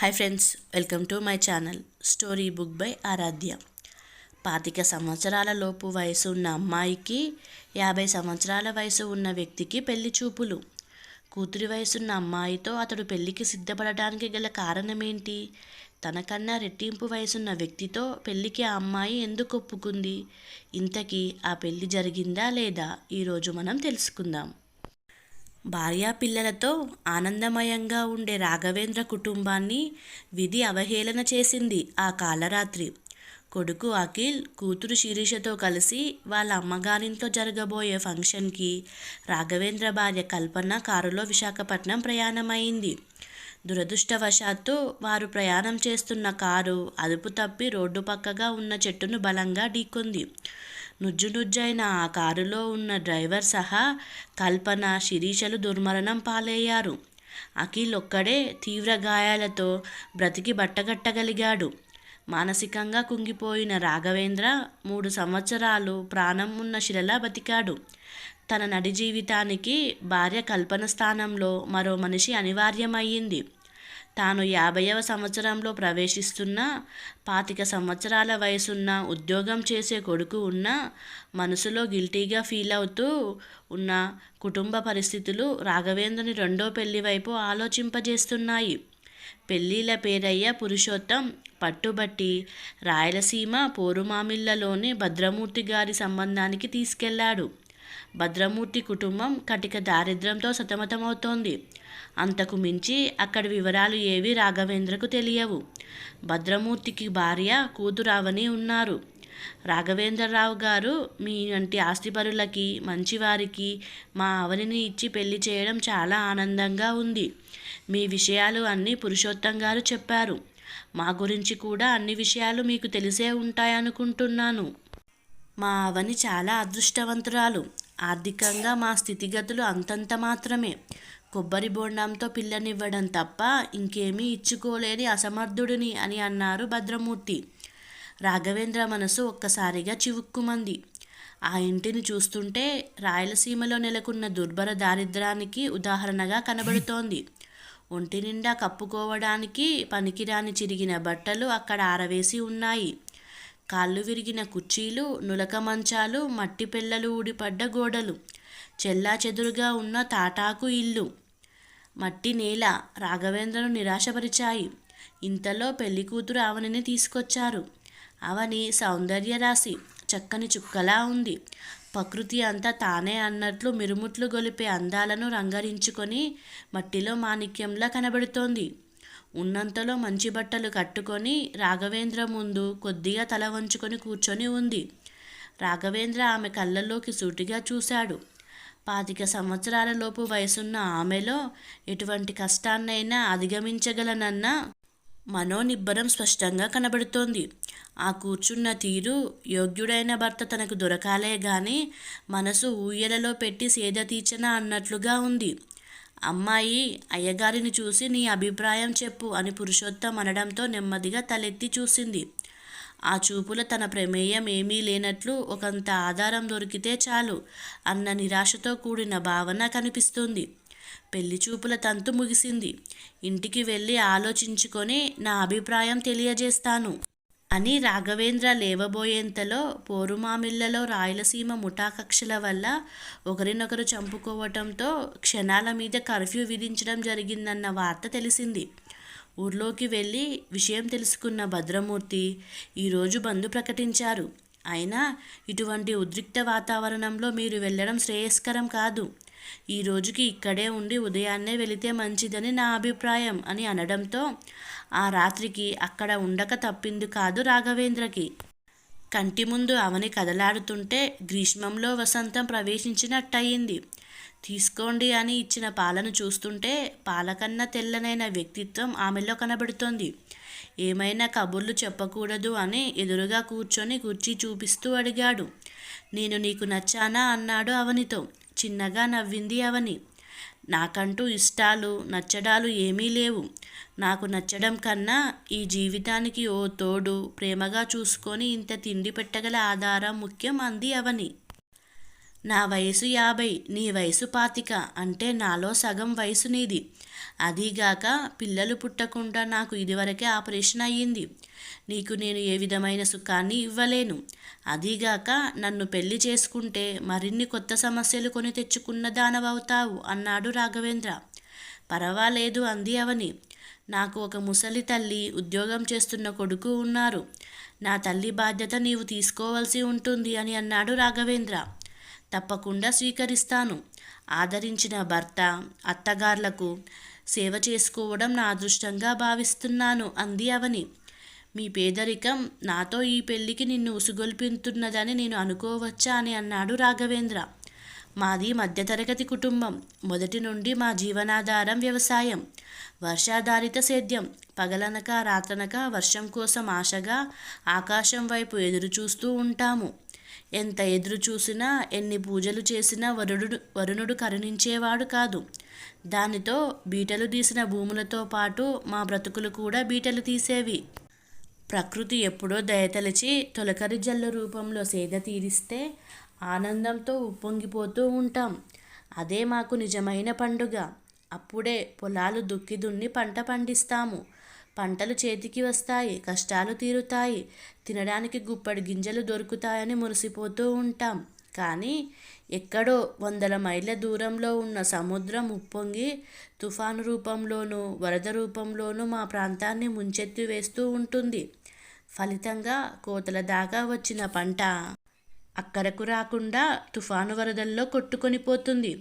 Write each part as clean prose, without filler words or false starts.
Hi friends, welcome to my channel story book by Aaradhya. 25 సంవత్సరాల లోపు వయసు ఉన్న అమ్మాయికి 50 సంవత్సరాల వయసు ఉన్న వ్యక్తికి పెళ్లి చూపులు. కూతురి వయసున్న అమ్మాయితో అతడు పెళ్లికి సిద్ధపడటానికి గల కారణమేంటి? తనకన్నా రెట్టింపు వయసున్న వ్యక్తితో పెళ్లికి ఆ అమ్మాయి ఎందుకు ఒప్పుకుంది? ఇంతకీ ఆ పెళ్లి జరిగిందా లేదా? ఈరోజు మనం తెలుసుకుందాం. భార్యా పిల్లలతో ఆనందమయంగా ఉండే రాఘవేంద్ర కుటుంబాన్ని విధి అవహేళన చేసింది ఆ కాలరాత్రి. కొడుకు అఖిల్, కూతురు శిరీషతో కలిసి వాళ్ళ అమ్మగారింట్లో జరగబోయే ఫంక్షన్కి రాఘవేంద్ర భార్య కల్పన కారులో విశాఖపట్నం ప్రయాణమైంది. దురదృష్టవశాత్తు వారు ప్రయాణం చేస్తున్న కారు అదుపు తప్పి రోడ్డు పక్కగా ఉన్న చెట్టును బలంగా ఢీకొంది. నుజ్జునుజ్జైన ఆ కారులో ఉన్న డ్రైవర్ సహా కల్పన, శిరీషలు దుర్మరణం పాలయ్యారు. అఖిల్ ఒక్కడే తీవ్ర గాయాలతో బ్రతికి బట్టగట్టగలిగాడు. మానసికంగా కుంగిపోయిన రాఘవేంద్ర 3 సంవత్సరాలు ప్రాణం ఉన్న శిలలా బతికాడు. తన నడి జీవితానికి భార్య కల్పన స్థానంలో మరో మనిషి అనివార్యమయ్యింది. తాను 50వ సంవత్సరంలో ప్రవేశిస్తున్న 25 సంవత్సరాల వయసున్న ఉద్యోగం చేసే కొడుకు ఉన్న మనసులో గిల్టీగా ఫీల్ అవుతూ ఉన్న కుటుంబ పరిస్థితులు రాఘవేంద్రని రెండో పెళ్లి వైపు ఆలోచింపజేస్తున్నాయి. పెళ్ళిళ్ళ పేరయ్య పురుషోత్తం పట్టుబట్టి రాయలసీమ పోరుమామిళ్ళలోని భద్రమూర్తి గారి సంబంధానికి తీసుకెళ్లాడు. భద్రమూర్తి కుటుంబం కటిక దారిద్ర్యంతో సతమతమవుతోంది. అంతకు మించి అక్కడి వివరాలు ఏవి రాఘవేంద్రకు తెలియవు. భద్రమూర్తికి భార్య, కూతురు అవని ఉన్నారు. రాఘవేంద్రరావు గారు, మీ వంటి ఆస్తిపరులకి, మంచివారికి మా అవనిని ఇచ్చి పెళ్లి చేయడం చాలా ఆనందంగా ఉంది. మీ విషయాలు అన్నీ పురుషోత్తం గారు చెప్పారు. మా గురించి కూడా అన్ని విషయాలు మీకు తెలిసే ఉంటాయనుకుంటున్నాను. మా అవని చాలా అదృష్టవంతురాలు. ఆర్థికంగా మా స్థితిగతులు అంతంత మాత్రమే. కొబ్బరి బోండంతో పిల్లనివ్వడం తప్ప ఇంకేమీ ఇచ్చుకోలేని అసమర్థుడిని అని అన్నారు భద్రమూర్తి. రాఘవేంద్ర మనసు ఒక్కసారిగా చివుక్కుమంది. ఆ ఇంటిని చూస్తుంటే రాయలసీమలో నెలకొన్న దుర్భర దారిద్ర్యానికి ఉదాహరణగా కనబడుతోంది. ఒంటి నిండా కప్పుకోవడానికి పనికిరాని చిరిగిన బట్టలు అక్కడ ఆరవేసి ఉన్నాయి. కాళ్ళు విరిగిన కుర్చీలు, నులక మంచాలు, మట్టి పెళ్ళలు ఊడిపడ్డ గోడలు, చెల్లాచెదురుగా ఉన్న తాటాకు ఇల్లు, మట్టి నేల రాఘవేంద్రను నిరాశపరిచాయి. ఇంతలో పెళ్లికూతురు అవనిని తీసుకొచ్చారు. అవని సౌందర్యరాశి, చక్కని చుక్కలా ఉంది. ప్రకృతి అంతా తానే అన్నట్లు మిరుముట్లు గొలిపే అందాలను రంగరించుకొని మట్టిలో మాణిక్యంలా కనబడుతోంది. ఉన్నంతలో మంచి బట్టలు కట్టుకొని రాఘవేంద్ర ముందు కొద్దిగా తల వంచుకొని కూర్చొని ఉంది. రాఘవేంద్ర ఆమె కళ్ళల్లోకి సూటిగా చూశాడు. 25 సంవత్సరాల లోపు వయసున్న ఆమెలో ఎటువంటి కష్టాన్నైనా అధిగమించగలనన్న మనోనిబ్బరం స్పష్టంగా కనబడుతోంది. ఆ కూర్చున్న తీరు, యోగ్యుడైన భర్త తనకు దొరకాలే గాని మనసు ఊయలలో పెట్టి సేద తీర్చనా అన్నట్లుగా ఉంది. అమ్మాయి, అయ్యగారిని చూసి నీ అభిప్రాయం చెప్పు అని పురుషోత్తం అనడంతో నెమ్మదిగా తలెత్తి చూసింది. ఆ చూపులో తన ప్రమేయం ఏమీ లేనట్లు, ఒకంత ఆధారం దొరికితే చాలు అన్న నిరాశతో కూడిన భావన కనిపిస్తుంది. పెళ్లి చూపుల తంతు ముగిసింది. ఇంటికి వెళ్ళి ఆలోచించుకొని నా అభిప్రాయం తెలియజేస్తాను అని రాఘవేంద్ర లేవబోయేంతలో పోరుమామిళ్ళలో రాయలసీమ ముఠా కక్షల వల్ల ఒకరినొకరు చంపుకోవటంతో క్షణాల మీద కర్ఫ్యూ విధించడం జరిగిందన్న వార్త తెలిసింది. ఊర్లోకి వెళ్ళి విషయం తెలుసుకున్న భద్రమూర్తి ఈరోజు బంద్ ప్రకటించారు. అయినా ఇటువంటి ఉద్రిక్త వాతావరణంలో మీరు వెళ్ళడం శ్రేయస్కరం కాదు. ఈ రోజుకి ఇక్కడే ఉండి ఉదయాన్నే వెళితే మంచిదని నా అభిప్రాయం అని అనడంతో ఆ రాత్రికి అక్కడ ఉండక తప్పింది కాదు రాఘవేంద్రకి. కంటి ముందు అవని కదలాడుతుంటే గ్రీష్మంలో వసంతం ప్రవేశించినట్టయింది. తీసుకోండి అని ఇచ్చిన పాలను చూస్తుంటే పాలకన్నా తెల్లనైన వ్యక్తిత్వం ఆమెలో కనబడుతోంది. ఏమైనా కబుర్లు చెప్పకూడదు అని ఎదురుగా కూర్చొని కుర్చీ చూపిస్తూ అడిగాడు. నేను నీకు నచ్చానా అన్నాడు అవనితో. చిన్నగా నవ్వింది అవని. నాకంటూ ఇష్టాలు, నచ్చడాలు ఏమీ లేవు. నాకు నచ్చడం కన్నా ఈ జీవితానికి ఓ తోడు, ప్రేమగా చూసుకొని ఇంత తిండి పెట్టగల ఆధారం ముఖ్యం అంది అవని. నా వయసు 50, నీ వయసు 25, అంటే నాలో సగం వయసు నీది. అదీగాక పిల్లలు పుట్టకుండా నాకు ఇదివరకే ఆపరేషన్ అయ్యింది. నీకు నేను ఏ విధమైన సుఖాన్ని ఇవ్వలేను. అదీగాక నన్ను పెళ్లి చేసుకుంటే మరిన్ని కొత్త సమస్యలు కొని తెచ్చుకున్న దానవవుతావు అన్నాడు రాఘవేంద్ర. పర్వాలేదు అంది అవని. నాకు ఒక ముసలి తల్లి, ఉద్యోగం చేస్తున్న కొడుకు ఉన్నారు. నా తల్లి బాధ్యత నీవు తీసుకోవాల్సి ఉంటుంది అని అన్నాడు రాఘవేంద్ర. తప్పకుండా స్వీకరిస్తాను. ఆదరించిన భర్త, అత్తగార్లకు సేవ చేసుకోవడం నా అదృష్టంగా భావిస్తున్నాను అంది అవని. మీ పేదరికం నాతో ఈ పెళ్లికి నిన్ను ఉసుగొల్పుతున్నదని నేను అనుకోవచ్చా అని అన్నాడు రాఘవేంద్ర. మాది మధ్యతరగతి కుటుంబం. మొదటి నుండి మా జీవనాధారం వ్యవసాయం, వర్షాధారిత సేద్యం. పగలనక రాత్రనక వర్షం కోసం ఆశగా ఆకాశం వైపు ఎదురు చూస్తూ ఉంటాము. ఎంత ఎదురు చూసినా, ఎన్ని పూజలు చేసినా వరుణుడు కరుణించేవాడు కాదు. దానితో బీటలు తీసిన భూములతో పాటు మా బ్రతుకులు కూడా బీటలు తీసేవి. ప్రకృతి ఎప్పుడో దయతలిచి తొలకరి జల్లు రూపంలో సేద తీరిస్తే ఆనందంతో ఉప్పొంగిపోతూ ఉంటాం. అదే మాకు నిజమైన పండుగ. అప్పుడే పొలాలు దుక్కి దున్ని పంట పండిస్తాము. పంటలు చేతికి వస్తాయి, కష్టాలు తీరుతాయి, తినడానికి గుప్పడి గింజలు దొరుకుతాయని మురిసిపోతూ ఉంటాం. కానీ ఎక్కడో 100 మైళ్ళ దూరంలో ఉన్న సముద్రం ఉప్పొంగి తుఫాను రూపంలోనూ వరద రూపంలోనూ మా ప్రాంతాన్ని ముంచెత్తి వేస్తూ ఉంటుంది. ఫలితంగా కోతల దాకా వచ్చిన పంట అక్కరకు రాకుండా తుఫాను వరదల్లో కొట్టుకొని పోతుంది.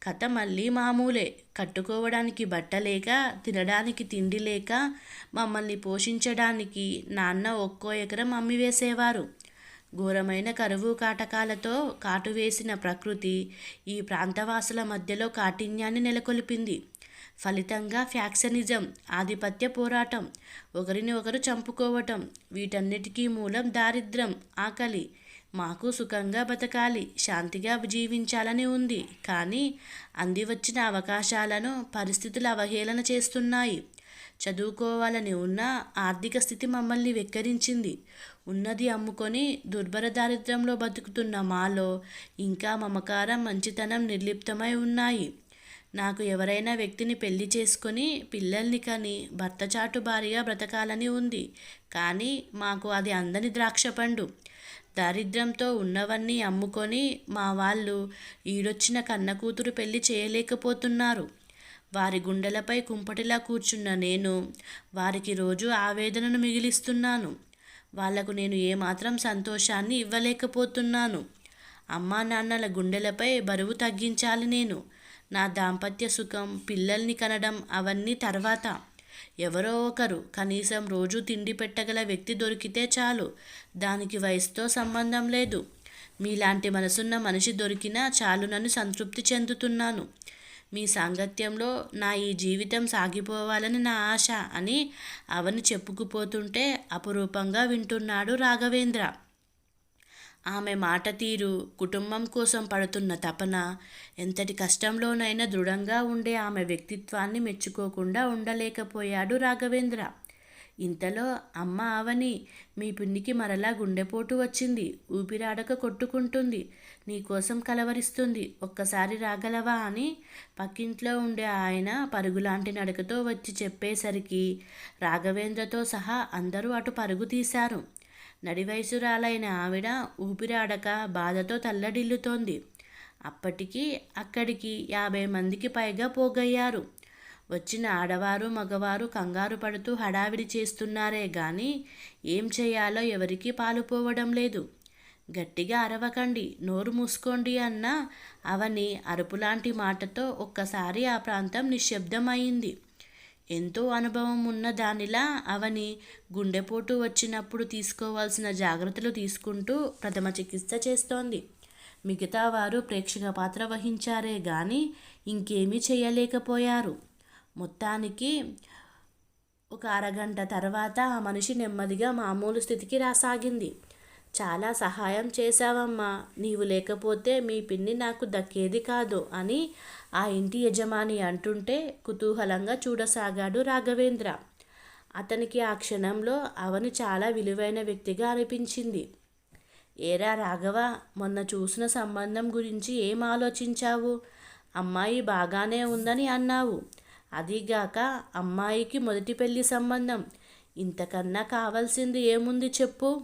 కథ మళ్ళీ మామూలే. కట్టుకోవడానికి బట్టలేక, తినడానికి తిండి లేక మమ్మల్ని పోషించడానికి నాన్న ఒక్కో ఎకరం అమ్మివేసేవారు. ఘోరమైన కరువు కాటకాలతో కాటువేసిన ప్రకృతి ఈ ప్రాంతవాసుల మధ్యలో కాఠిన్యాన్ని నెలకొల్పింది. ఫలితంగా ఫ్యాక్షనిజం, ఆధిపత్య పోరాటం, ఒకరిని ఒకరు చంపుకోవటం, వీటన్నిటికీ మూలం దారిద్ర్యం, ఆకలి. మాకు సుఖంగా బతకాలి, శాంతిగా జీవించాలని ఉంది. కానీ అందివచ్చిన అవకాశాలను పరిస్థితులు అవహేళన చేస్తున్నాయి. చదువుకోవాలని ఉన్న ఆర్థిక స్థితి మమ్మల్ని వెక్కిరించింది. ఉన్నది అమ్ముకొని దుర్భర దారిద్ర్యంలో బతుకుతున్న మాలో ఇంకా మమకారం, మంచితనం నిర్లిప్తమై ఉన్నాయి. నాకు ఎవరైనా వ్యక్తిని పెళ్లి చేసుకొని పిల్లల్ని కని భర్త చాటు భార్యగా బ్రతకాలని ఉంది. కానీ మాకు అది అందని ద్రాక్షపండు. దారిద్ర్యంతో ఉన్నవన్నీ అమ్ముకొని మా వాళ్ళు ఈడొచ్చిన కన్నకూతురు పెళ్లి చేయలేకపోతున్నారు. వారి గుండెలపై కుంపటిలా కూర్చున్న నేను వారికి రోజు ఆవేదనను మిగిలిస్తున్నాను. వాళ్లకు నేను ఏమాత్రం సంతోషాన్ని ఇవ్వలేకపోతున్నాను. అమ్మా నాన్నల గుండెలపై బరువు తగ్గించాలి నేను. నా దాంపత్య సుఖం, పిల్లల్ని కనడం అవన్నీ తర్వాత. ఎవరో ఒకరు, కనీసం రోజు తిండి పెట్టగల వ్యక్తి దొరికితే చాలు. దానికి వయసుతో సంబంధం లేదు. మీలాంటి మనసున్న మనిషి దొరికినా చాలునని సంతృప్తి చెందుతున్నాను. మీ సాంగత్యంలో నా ఈ జీవితం సాగిపోవాలని నా ఆశ అని అవని చెప్పుకుపోతుంటే అపురూపంగా వింటున్నాడు రాఘవేంద్ర. ఆమె మాట తీరు, కుటుంబం కోసం పడుతున్న తపన, ఎంతటి కష్టంలోనైనా దృఢంగా ఉండే ఆమె వ్యక్తిత్వాన్ని మెచ్చుకోకుండా ఉండలేకపోయాడు రాఘవేంద్ర. ఇంతలో అమ్మ అవని, మీ పిన్నికి మరలా గుండెపోటు వచ్చింది. ఊపిరాడక కొట్టుకుంటుంది. నీకోసం కలవరిస్తుంది. ఒక్కసారి రాగలవా అని పక్కింట్లో ఉండే ఆయన పరుగులాంటి నడకతో వచ్చి చెప్పేసరికి రాఘవేంద్రతో సహా అందరూ అటు పరుగు తీశారు. నడివయసురాలైన ఆవిడ ఊపిరాడక బాధతో తల్లడిల్లుతోంది. అప్పటికి అక్కడికి 50 మందికి పైగా పోగయ్యారు. వచ్చిన ఆడవారు, మగవారు కంగారు పడుతూ హడావిడి చేస్తున్నారే గాని ఏం చేయాలో ఎవరికీ పాలుపోవడం లేదు. గట్టిగా అరవకండి, నోరు మూసుకోండి అన్న అవని అరుపులాంటి మాటతో ఒక్కసారి ఆ ప్రాంతం నిశ్శబ్దం అయింది. ఎంతో అనుభవం ఉన్న దానిలా అవని గుండెపోటు వచ్చినప్పుడు తీసుకోవాల్సిన జాగ్రత్తలు తీసుకుంటూ ప్రథమ చికిత్స చేస్తోంది. మిగతా వారు ప్రేక్షక పాత్ర వహించారే గాని ఇంకేమీ చేయలేకపోయారు. మొత్తానికి ఒక అరగంట తర్వాత ఆ మనిషి నెమ్మదిగా మామూలు స్థితికి రాసాగింది. చాలా సహాయం చేశావమ్మా. నీవు లేకపోతే మీ పిన్ని నాకు దక్కేది కాదు అని ఆ ఇంటి యజమాని అంటుంటే కుతూహలంగా చూడసాగాడు రాఘవేంద్ర. అతనికి ఆ క్షణంలో అవని చాలా విలువైన వ్యక్తిగా అనిపించింది. ఏరా రాఘవ, మొన్న చూసిన సంబంధం గురించి ఏం ఆలోచించావు? అమ్మాయి బాగానే ఉందని అన్నావు. అదీగాక అమ్మాయికి మొదటి పెళ్లి సంబంధం. ఇంతకన్నా కావాల్సింది ఏముంది చెప్పు?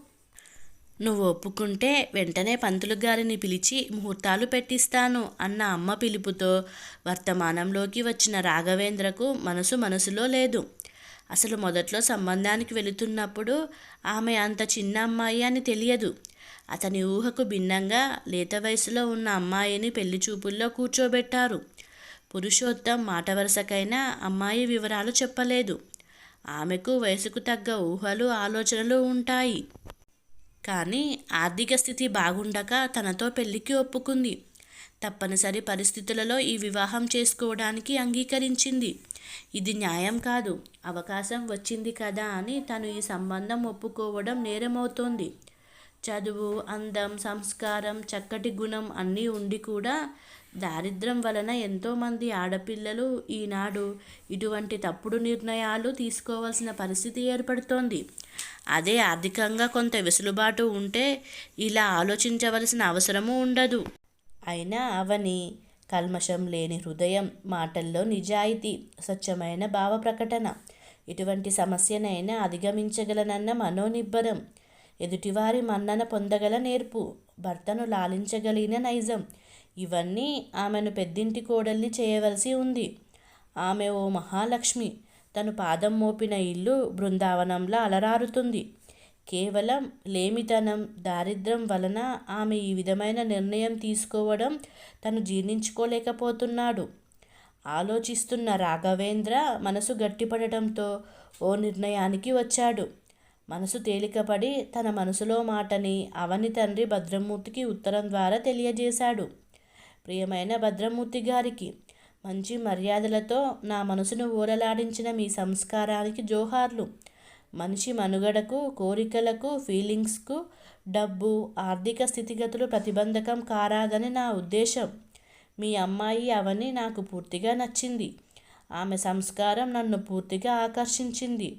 నువ్వు ఒప్పుకుంటే వెంటనే పంతులు గారిని పిలిచి ముహూర్తాలు పెట్టిస్తాను అన్న అమ్మ పిలుపుతో వర్తమానంలోకి వచ్చిన రాఘవేంద్రకు మనసులో లేదు. అసలు మొదట్లో సంబంధానికి వెళుతున్నప్పుడు ఆమె అంత చిన్న అమ్మాయి అని తెలియదు. అతని ఊహకు భిన్నంగా లేత వయసులో ఉన్న అమ్మాయిని పెళ్లి చూపుల్లో కూర్చోబెట్టారు. పురుషోత్తం మాట వరుసకైనా అమ్మాయి వివరాలు చెప్పలేదు. ఆమెకు వయసుకు తగ్గ ఊహలు, ఆలోచనలు ఉంటాయి. కానీ ఆర్థిక స్థితి బాగుండక తనతో పెళ్లికి ఒప్పుకుంది. తప్పనిసరి పరిస్థితులలో ఈ వివాహం చేసుకోవడానికి అంగీకరించింది. ఇది న్యాయం కాదు. అవకాశం వచ్చింది కదా అని తను ఈ సంబంధం ఒప్పుకోవడం నేరమవుతోంది. చదువు, అందం, సంస్కారం, చక్కటి గుణం అన్నీ ఉండి కూడా దారిద్ర్యం వలన ఎంతోమంది ఆడపిల్లలు ఈనాడు ఇటువంటి తప్పుడు నిర్ణయాలు తీసుకోవాల్సిన పరిస్థితి ఏర్పడుతోంది. అదే ఆర్థికంగా కొంత వెసులుబాటు ఉంటే ఇలా ఆలోచించవలసిన అవసరమూ ఉండదు. అయినా అవని కల్మషం లేని హృదయం, మాటల్లో నిజాయితీ, స్వచ్ఛమైన భావ ప్రకటన, ఎటువంటి సమస్యనైనా అధిగమించగలనన్న మనోనిబ్బరం, ఎదుటివారి మన్నన పొందగల నేర్పు, భర్తను లాలించగలిగిన నైజం, ఇవన్నీ ఆమెను పెద్దింటి కోడల్ని చేయవలసి ఉంది. ఆమె ఓ మహాలక్ష్మి. తను పాదం మోపిన ఇల్లు బృందావనంలా అలరారుతుంది. కేవలం లేమితనం, దారిద్ర్యం వలన ఆమె ఈ విధమైన నిర్ణయం తీసుకోవడం తను జీర్ణించుకోలేకపోతున్నాడు. ఆలోచిస్తున్న రాఘవేంద్ర మనసు గట్టిపడటంతో ఓ నిర్ణయానికి వచ్చాడు. మనసు తేలికపడి తన మనసులో మాటని అవని తండ్రి భద్రమూర్తికి ఉత్తరం ద్వారా తెలియజేశాడు. ప్రియమైన భద్రమూర్తి గారికి, మంచి మర్యాదలతో నా మనసును ఊరలాడించిన మీ సంస్కారానికి జోహార్లు. మనిషి మనుగడకు, కోరికలకు, ఫీలింగ్స్కు డబ్బు, ఆర్థిక స్థితిగతులు ప్రతిబంధకం కారాదని నా ఉద్దేశం. మీ అమ్మాయి అవని నాకు పూర్తిగా నచ్చింది. ఆమె సంస్కారం నన్ను పూర్తిగా ఆకర్షించింది.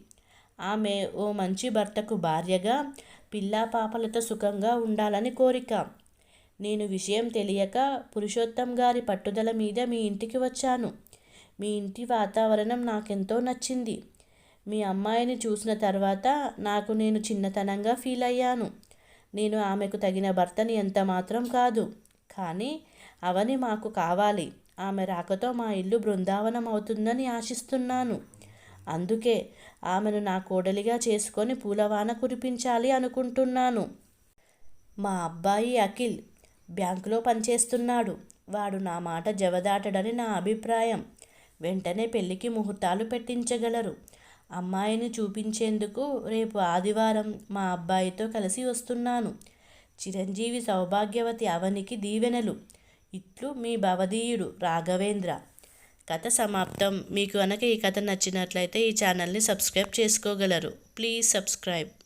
ఆమె ఓ మంచి భర్తకు భార్యగా, పిల్లా పాపలతో సుఖంగా ఉండాలని కోరిక. నేను విషయం తెలియక పురుషోత్తం గారి పట్టుదల మీద మీ ఇంటికి వచ్చాను. మీ ఇంటి వాతావరణం నాకెంతో నచ్చింది. మీ అమ్మాయిని చూసిన తర్వాత నాకు నేను చిన్నతనంగా ఫీల్ అయ్యాను. నేను ఆమెకు తగిన భర్తని ఎంత మాత్రం కాదు. కానీ అవని మాకు కావాలి. ఆమె రాకతో మా ఇల్లు బృందావనం అవుతుందని ఆశిస్తున్నాను. అందుకే ఆమెను నా కోడలిగా చేసుకొని పూలవాన కురిపించాలి అనుకుంటున్నాను. మా అబ్బాయి అఖిల్ బ్యాంకులో పనిచేస్తున్నాడు. వాడు నా మాట జవదాటడని నా అభిప్రాయం. వెంటనే పెళ్లికి ముహూర్తాలు పెట్టించగలరు. అమ్మాయిని చూపించేందుకు రేపు ఆదివారం మా అబ్బాయితో కలిసి వస్తున్నాను. చిరంజీవి సౌభాగ్యవతి అవనికి దీవెనలు. ఇట్లు మీ భవదీయుడు రాఘవేంద్ర. కథ సమాప్తం. మీకు కనుక ఈ కథ నచ్చినట్లయితే ఈ ఛానల్ని సబ్స్క్రైబ్ చేసుకోగలరు. Please subscribe.